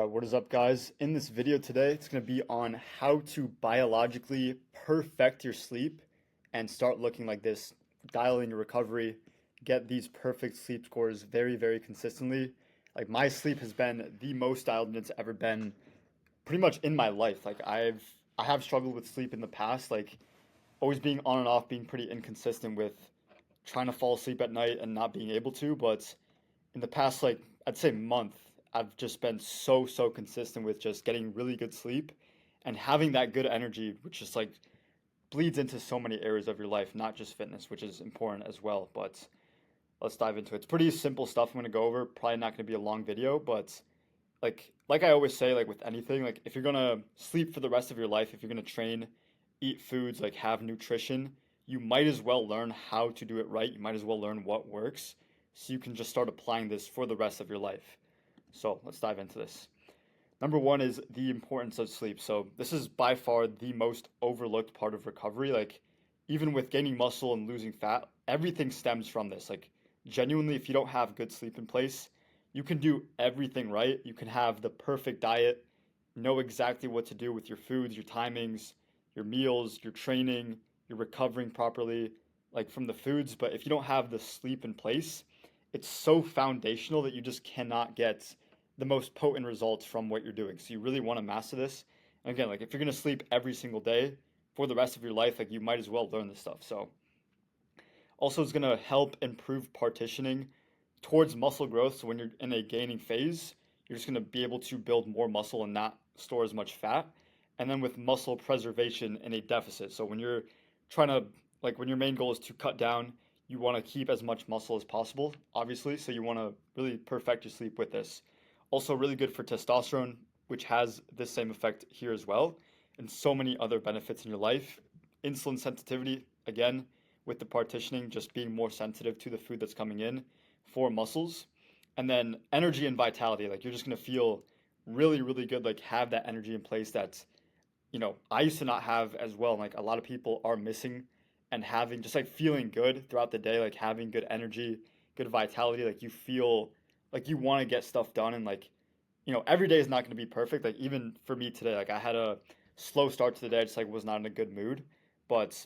What is up, guys? In this video today, it's going to be on how to biologically perfect your sleep and start looking like this, dial in your recovery, get these perfect sleep scores very, very consistently. Like my sleep has been the most dialed in it's ever been pretty much in my life. I have struggled with sleep in the past, like always being on and off, being pretty inconsistent with trying to fall asleep at night and not being able to, but in the past, like I'd say month, I've just been so consistent with just getting really good sleep and having that good energy, which just like bleeds into so many areas of your life, not just fitness, which is important as well. But let's dive into it. It's pretty simple stuff I'm gonna go over. Probably not gonna be a long video, but like I always say, like with anything, like if you're gonna sleep for the rest of your life, if you're gonna train, eat foods, like have nutrition, you might as well learn how to do it right. You might as well learn what works so you can just start applying this for the rest of your life. So let's dive into this. Number one is the importance of sleep. So this is by far the most overlooked part of recovery. Like even with gaining muscle and losing fat, everything stems from this. Like genuinely, if you don't have good sleep in place, you can do everything right. You can have the perfect diet, know exactly what to do with your foods, your timings, your meals, your training, your recovering properly, like from the foods. But if you don't have the sleep in place, it's so foundational that you just cannot get the most potent results from what you're doing. So you really want to master this. And again, like if you're gonna sleep every single day for the rest of your life, like you might as well learn this stuff. So also it's gonna help improve partitioning towards muscle growth. So when you're in a gaining phase, you're just gonna be able to build more muscle and not store as much fat. And then with muscle preservation in a deficit. So when you're trying to when your main goal is to cut down, you want to keep as much muscle as possible, obviously. So you want to really perfect your sleep with this. Also, really good for testosterone, which has the same effect here as well, and so many other benefits in your life. Insulin sensitivity, again, with the partitioning, just being more sensitive to the food that's coming in for muscles. And then energy and vitality, like you're just going to feel really good, like have that energy in place that, I used to not have as well. Like a lot of people are missing and having just like feeling good throughout the day, like having good energy, good vitality, like you feel like you want to get stuff done and every day is not going to be perfect. Like even for me today, like I had a slow start to the day, I just like was not in a good mood, but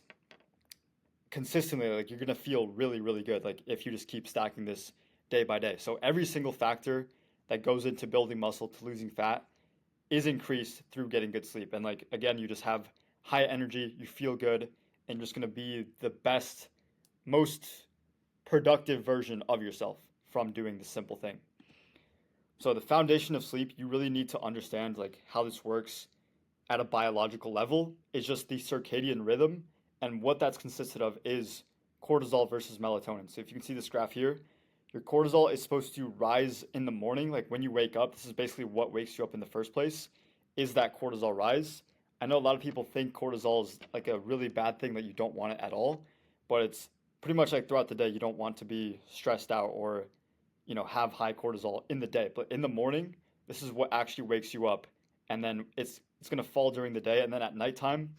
consistently like you're going to feel really good like if you just keep stacking this day by day. So every single factor that goes into building muscle to losing fat is increased through getting good sleep. And like again, you just have high energy, you feel good, and you're just gonna be the best, most productive version of yourself from doing this simple thing. So the foundation of sleep, you really need to understand like how this works at a biological level is just the circadian rhythm, and what that's consisted of is cortisol versus melatonin. So if you can see this graph here, your cortisol is supposed to rise in the morning, like when you wake up. This is basically what wakes you up in the first place, is that cortisol rise. I know a lot of people think cortisol is like a really bad thing that you don't want it at all, but it's pretty much like throughout the day you don't want to be stressed out or have high cortisol in the day. But in the morning, this is what actually wakes you up, and then it's gonna fall during the day, and then at nighttime,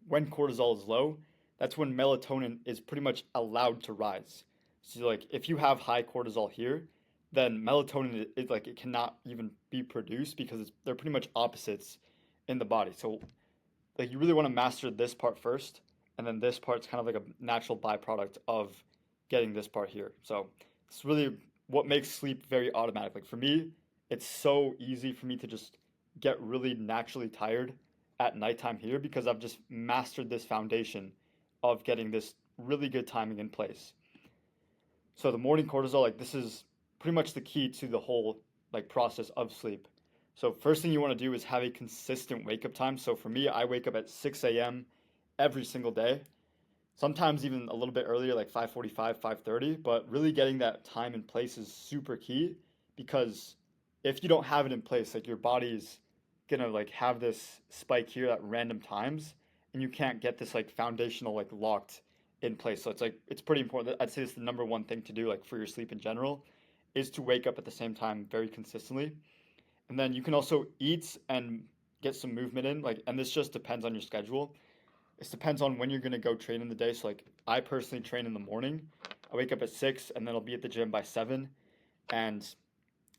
when cortisol is low, that's when melatonin is pretty much allowed to rise. So like if you have high cortisol here, then melatonin is like it cannot even be produced because they're pretty much opposites in the body. So like you really want to master this part first, and then this part's kind of like a natural byproduct of getting this part here. So it's really what makes sleep very automatic. Like for me, it's so easy for me to just get really naturally tired at nighttime here because I've just mastered this foundation of getting this really good timing in place. So the morning cortisol, like this is pretty much the key to the whole like process of sleep. So first thing you want to do is have a consistent wake up time. So for me, I wake up at 6 a.m. every single day. Sometimes even a little bit earlier, like 5:45, 5:30, but really getting that time in place is super key because if you don't have it in place, like your body's gonna like have this spike here at random times and you can't get this like foundational like locked in place. So it's like it's pretty important. I'd say it's the number one thing to do like for your sleep in general is to wake up at the same time very consistently. And then you can also eat and get some movement in, like, and this just depends on your schedule. This depends on when you're gonna go train in the day. So like I personally train in the morning. I wake up at 6 and then I'll be at the gym by 7. And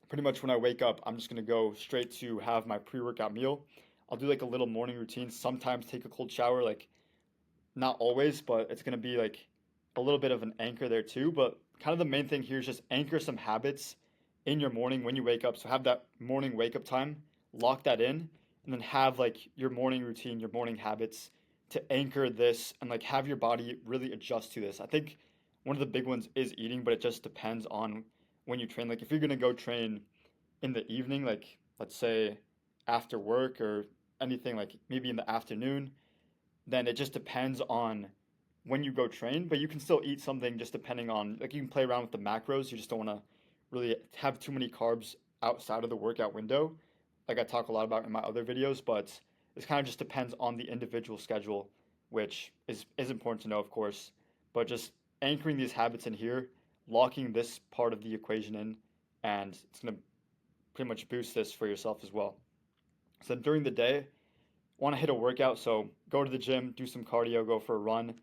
Pretty much when I wake up, I'm just gonna go straight to have my pre-workout meal. I'll do like a little morning routine, sometimes take a cold shower, like not always, but it's gonna be like a little bit of an anchor there too. But kind of the main thing here is just anchor some habits in your morning when you wake up. So have that morning wake up time, lock that in, and then have like your morning routine, your morning habits to anchor this and like have your body really adjust to this. I think one of the big ones is eating, but it just depends on when you train. Like if you're gonna go train in the evening, like let's say after work or anything, like maybe in the afternoon, then it just depends on when you go train, but you can still eat something just depending on, like you can play around with the macros. You just don't want to really have too many carbs outside of the workout window, like I talk a lot about in my other videos, but it kind of just depends on the individual schedule, which is important to know, of course. But just anchoring these habits in here, locking this part of the equation in, and it's going to pretty much boost this for yourself as well. So during the day, want to hit a workout, so go to the gym, do some cardio, go for a run.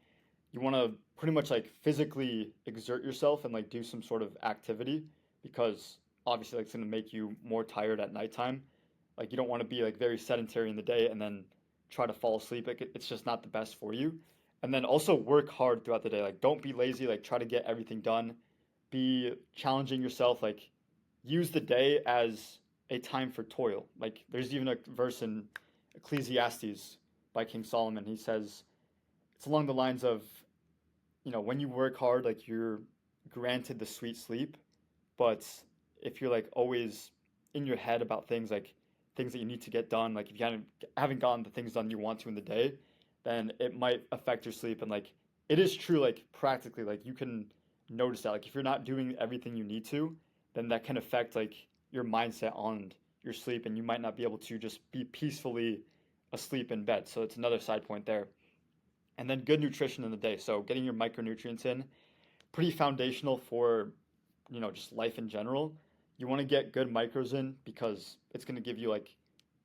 You want to pretty much like physically exert yourself and like do some sort of activity because obviously like, it's going to make you more tired at nighttime. Like you don't want to be like very sedentary in the day and then try to fall asleep. Like it's just not the best for you. And then also work hard throughout the day. Like don't be lazy. Like try to get everything done. Be challenging yourself. Like use the day as a time for toil. Like there's even a verse in Ecclesiastes by King Solomon. He says it's along the lines of, when you work hard, like you're granted the sweet sleep, but if you're like always in your head about things like things that you need to get done, like if you haven't gotten the things done you want to in the day, then it might affect your sleep. And like it is true, like practically, like you can notice that. Like if you're not doing everything you need to, then that can affect like your mindset on your sleep, and you might not be able to just be peacefully asleep in bed. So it's another side point there. And then good nutrition in the day. So getting your micronutrients in, pretty foundational for, just life in general. You want to get good micros in because it's going to give you like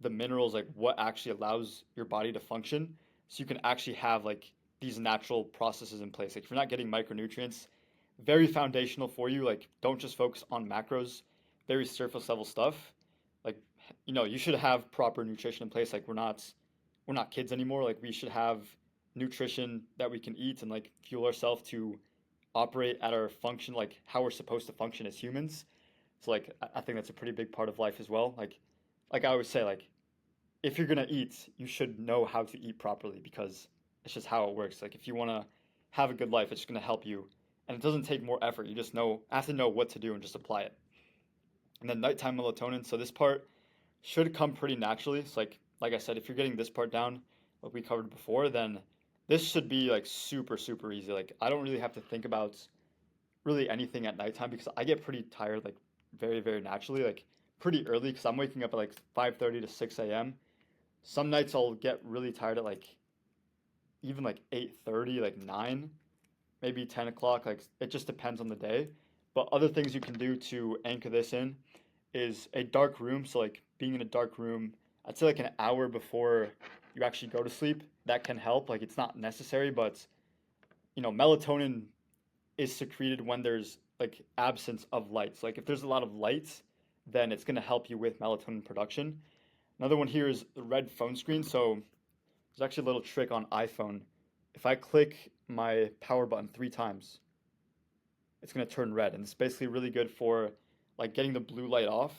the minerals, like what actually allows your body to function. So you can actually have like these natural processes in place. Like if you're not getting micronutrients, very foundational for you. Like don't just focus on macros, very surface level stuff. Like, you should have proper nutrition in place. Like we're not kids anymore. Like we should have nutrition that we can eat and like fuel ourselves to operate at our function, like how we're supposed to function as humans. So like I think that's a pretty big part of life as well. Like I always say, like if you're gonna eat, you should know how to eat properly because it's just how it works. Like if you wanna have a good life, it's just gonna help you, and it doesn't take more effort. You just have to know what to do and just apply it. And then nighttime melatonin. So this part should come pretty naturally. It's like I said, if you're getting this part down, like we covered before, then this should be like super super easy. Like I don't really have to think about really anything at nighttime because I get pretty tired like very very naturally, like pretty early because I'm waking up at like 5:30 to 6 a.m. Some nights I'll get really tired at like even like 8:30, like 9, maybe 10 o'clock. Like it just depends on the day. But other things you can do to anchor this in is a dark room. So like being in a dark room, I'd say like an hour before you actually go to sleep, that can help. Like it's not necessary, but melatonin is secreted when there's like absence of lights. Like if there's a lot of lights, then it's going to help you with melatonin production. Another one here is the red phone screen. So there's actually a little trick on iPhone. If I click my power button 3 times, it's going to turn red, and it's basically really good for like getting the blue light off.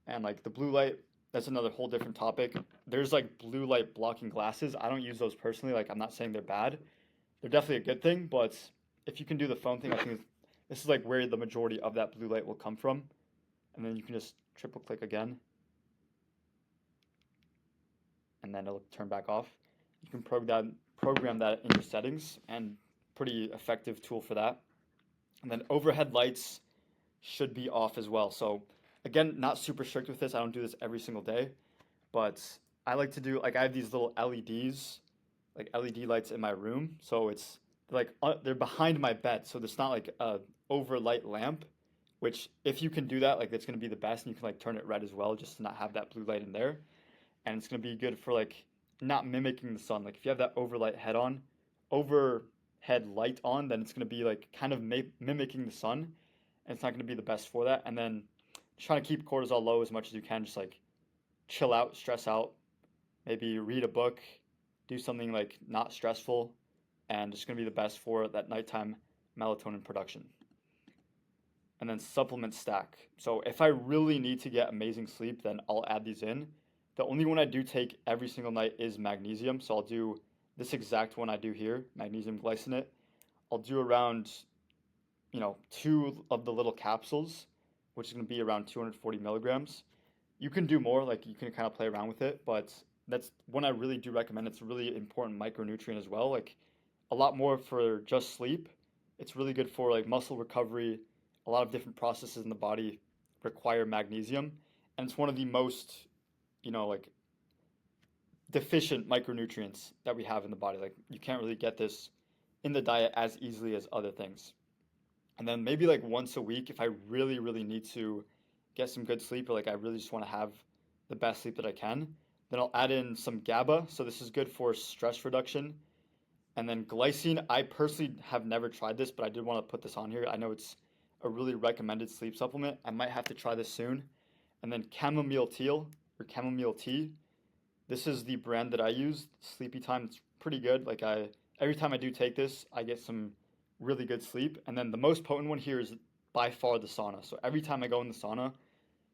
And like the blue light, that's another whole different topic. There's like blue light blocking glasses. I don't use those personally. Like I'm not saying they're bad. They're definitely a good thing, but if you can do the phone thing, I think this is like where the majority of that blue light will come from. And then you can just triple click again, and then it'll turn back off. You can program that in your settings, and pretty effective tool for that. And then overhead lights should be off as well. So again, not super strict with this. I don't do this every single day, but I like to do like I have these little LEDs, like LED lights in my room. So it's like they're behind my bed, so it's not like a overlight lamp. Which if you can do that, like it's gonna be the best, and you can like turn it red as well, just to not have that blue light in there. And it's gonna be good for like not mimicking the sun. Like if you have that overhead light on, then it's gonna be like kind of mimicking the sun, and it's not gonna be the best for that. And then trying to keep cortisol low as much as you can. Just like chill out, stress out, maybe read a book, do something like not stressful, and it's going to be the best for that nighttime melatonin production. And then supplement stack. So if I really need to get amazing sleep, then I'll add these in. The only one I do take every single night is magnesium. So I'll do this exact one I do here, magnesium glycinate. I'll do around, 2 of the little capsules, which is going to be around 240 milligrams. You can do more, like you can kind of play around with it, but that's one I really do recommend. It's a really important micronutrient as well, like a lot more for just sleep. It's really good for like muscle recovery. A lot of different processes in the body require magnesium, and it's one of the most, like deficient micronutrients that we have in the body. Like you can't really get this in the diet as easily as other things. And then maybe like once a week, if I really, really need to get some good sleep, or like I really just want to have the best sleep that I can, then I'll add in some GABA. So this is good for stress reduction. And then glycine, I personally have never tried this, but I did want to put this on here. I know it's a really recommended sleep supplement. I might have to try this soon. And then chamomile tea or chamomile tea. This is the brand that I use, Sleepy Time. It's pretty good. Like every time I do take this, I get some really good sleep. And then the most potent one here is by far the sauna. So every time I go in the sauna,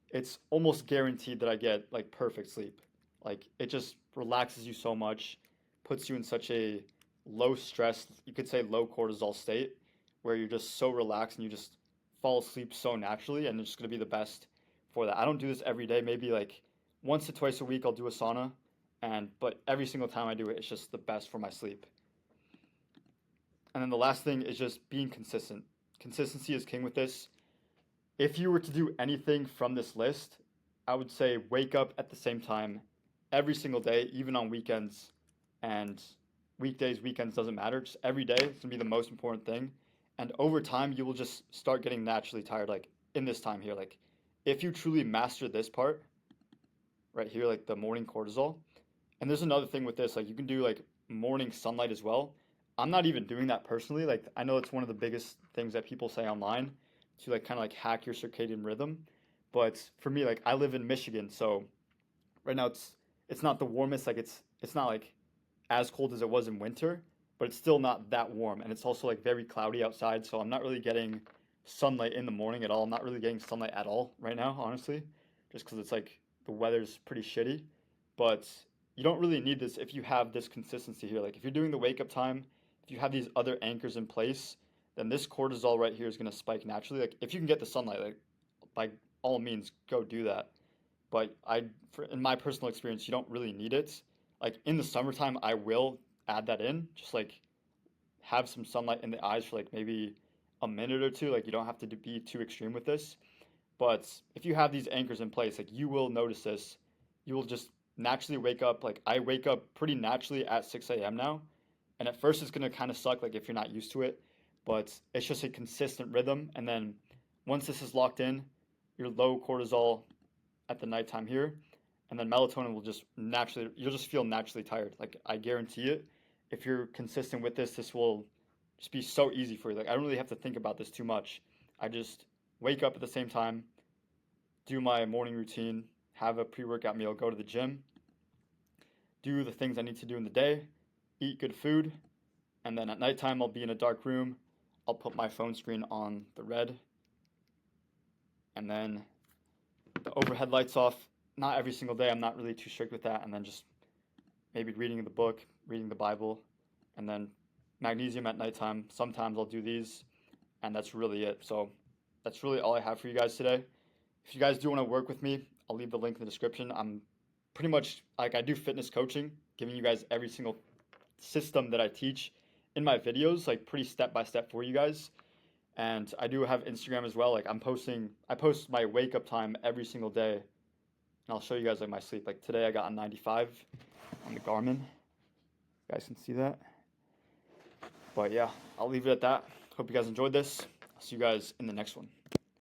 it's almost guaranteed that I get like perfect sleep. Like it just relaxes you so much, puts you in such a low stress, you could say low cortisol state where you're just so relaxed and you just fall asleep so naturally, and it's just going to be the best for that. I don't do this every day, maybe like once to twice a week I'll do a sauna, and but every single time I do it, it's just the best for my sleep. And then the last thing is just being consistent. Consistency is king with this. If you were to do anything from this list, I would say wake up at the same time every single day, even on weekends and weekdays, weekends doesn't matter. Just every day, it's gonna be the most important thing. And over time, you will just start getting naturally tired, like in this time here. Like if you truly master this part right here, like the morning cortisol. And there's another thing with this, like you can do like morning sunlight as well. I'm not even doing that personally. Like I know it's one of the biggest things that people say online to like kind of like hack your circadian rhythm. But for me, like I live in Michigan, so right now it's not the warmest. Like it's not like as cold as it was in winter, but it's still not that warm. And it's also like very cloudy outside, so I'm not really getting sunlight in the morning at all. I'm not really getting sunlight at all right now, honestly, just because it's like the weather's pretty shitty. But you don't really need this if you have this consistency here. Like if you're doing the wake up time, if you have these other anchors in place, then this cortisol right here is going to spike naturally. Like if you can get the sunlight, like by all means, go do that. But in my personal experience, you don't really need it. Like in the summertime, I will add that in, just like have some sunlight in the eyes for like maybe a minute or two. Like you don't have to be too extreme with this. But if you have these anchors in place, like you will notice this. You will just naturally wake up. Like I wake up pretty naturally at 6 a.m. now. And at first it's gonna kind of suck, like if you're not used to it. But it's just a consistent rhythm. And then once this is locked in, your low cortisol at the nighttime here, and then melatonin will just naturally, you'll just feel naturally tired. Like I guarantee it. If you're consistent with this, this will just be so easy for you. Like I don't really have to think about this too much. I just wake up at the same time, do my morning routine, have a pre-workout meal, go to the gym, do the things I need to do in the day, eat good food, and then at nighttime I'll be in a dark room. I'll put my phone screen on the red, and then the overhead lights off. Not every single day. I'm not really too strict with that. And then just maybe reading the book, reading the Bible, and then magnesium at nighttime. Sometimes I'll do these, and that's really it. So that's really all I have for you guys today. If you guys do want to work with me, I'll leave the link in the description. I'm pretty much like I do fitness coaching, giving you guys every single system that I teach in my videos, like pretty step by step for you guys. And I do have Instagram as well. Like I post my wake up time every single day, and I'll show you guys like my sleep. Like today I got a 95 on the Garmin. You guys can see that. But yeah, I'll leave it at that. Hope you guys enjoyed this. I'll see you guys in the next one.